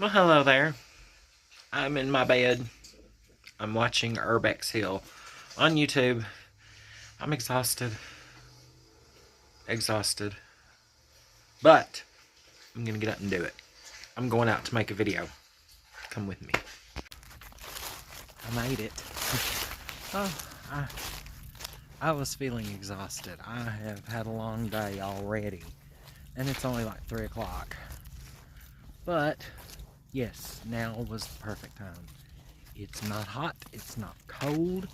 Well, hello there. I'm in my bed. I'm watching Urbex Hill on YouTube. I'm exhausted. Exhausted. But I'm gonna get up and do it. I'm going out to make a video. Come with me. I made it. Oh, I was feeling exhausted. I have had a long day already. And it's only like 3 o'clock. But, yes, now was the perfect time. It's not hot. It's not cold.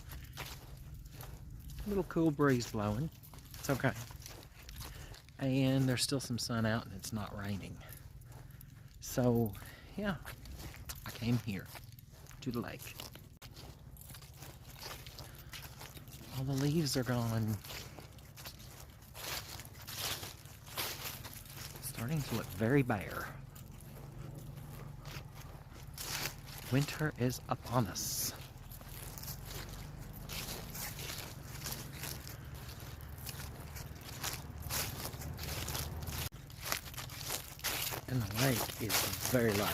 A little cool breeze blowing. It's okay. And there's still some sun out and it's not raining. So, yeah, I came here to the lake. All the leaves are gone. It's starting to look very bare. Winter is upon us. And the lake is very low.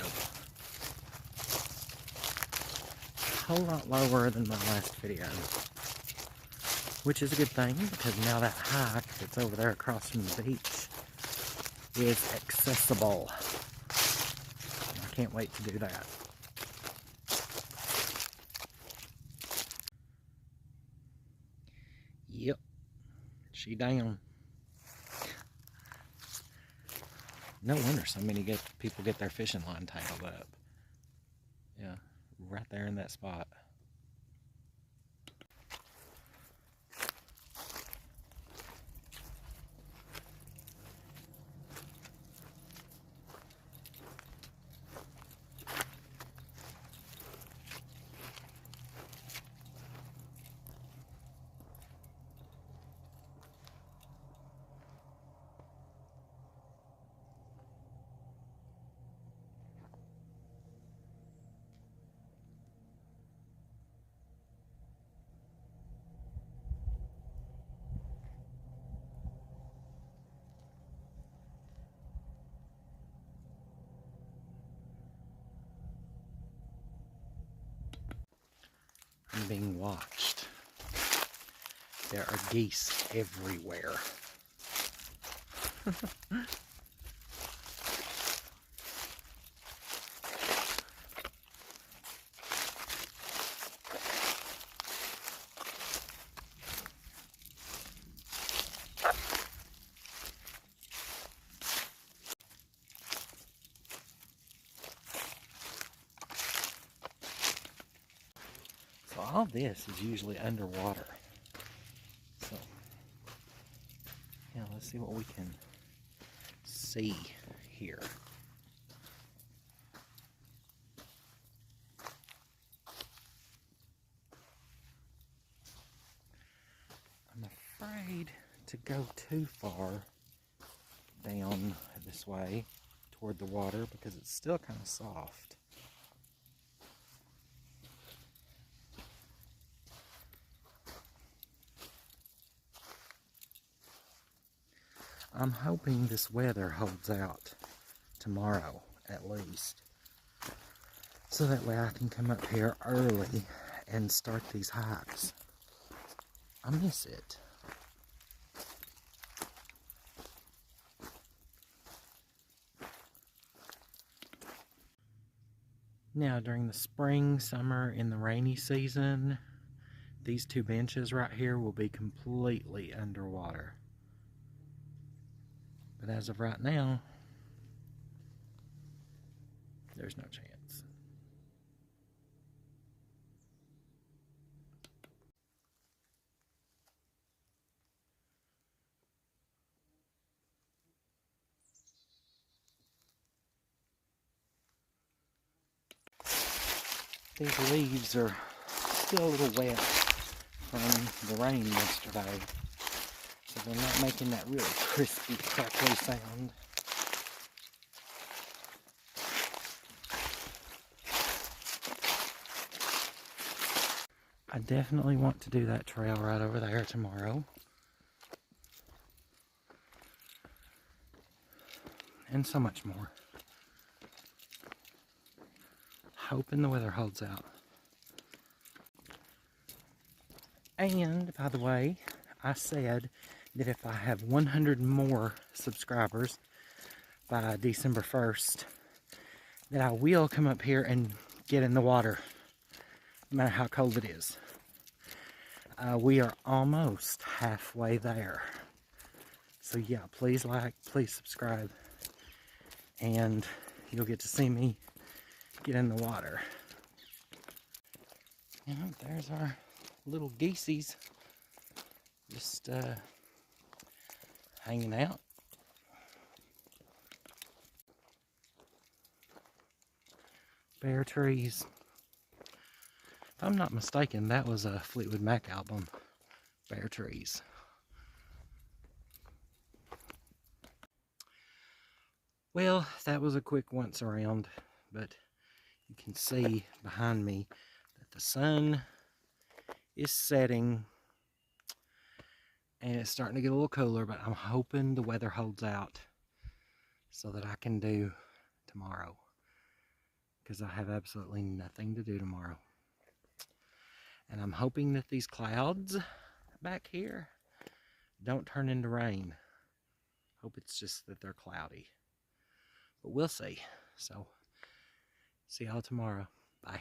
A whole lot lower than my last video. Which is a good thing, because now that hike that's over there across from the beach is accessible. I can't wait to do that. Yep, she down. No wonder so many people get their fishing line tangled up. Yeah, right there in that spot. I'm being watched. There are geese everywhere. So all this is usually underwater. So, yeah, let's see what we can see here. I'm afraid to go too far down this way toward the water because it's still kind of soft. I'm hoping this weather holds out tomorrow at least, so that way I can come up here early and start these hikes. I miss it. Now during the spring, summer, and the rainy season, these two benches right here will be completely underwater. But as of right now, there's no chance. These leaves are still a little wet from the rain yesterday, so they're not making that really crispy, crackly sound. I definitely want to do that trail right over there tomorrow. And so much more. hoping the weather holds out. And, by the way, I said that if I have 100 more subscribers by December 1st, that I will come up here and get in the water, no matter how cold it is. We are almost halfway there. So yeah, please like, please subscribe, and you'll get to see me get in the water. And there's our little geesies just hanging out. Bare trees. If I'm not mistaken, that was a Fleetwood Mac album, Bare Trees. Well, that was a quick once around, but you can see behind me that the sun is setting and it's starting to get a little cooler, but I'm hoping the weather holds out so that I can do tomorrow, because I have absolutely nothing to do tomorrow. And I'm hoping that these clouds back here don't turn into rain. Hope it's just that they're cloudy. But we'll see. So, see y'all tomorrow. Bye.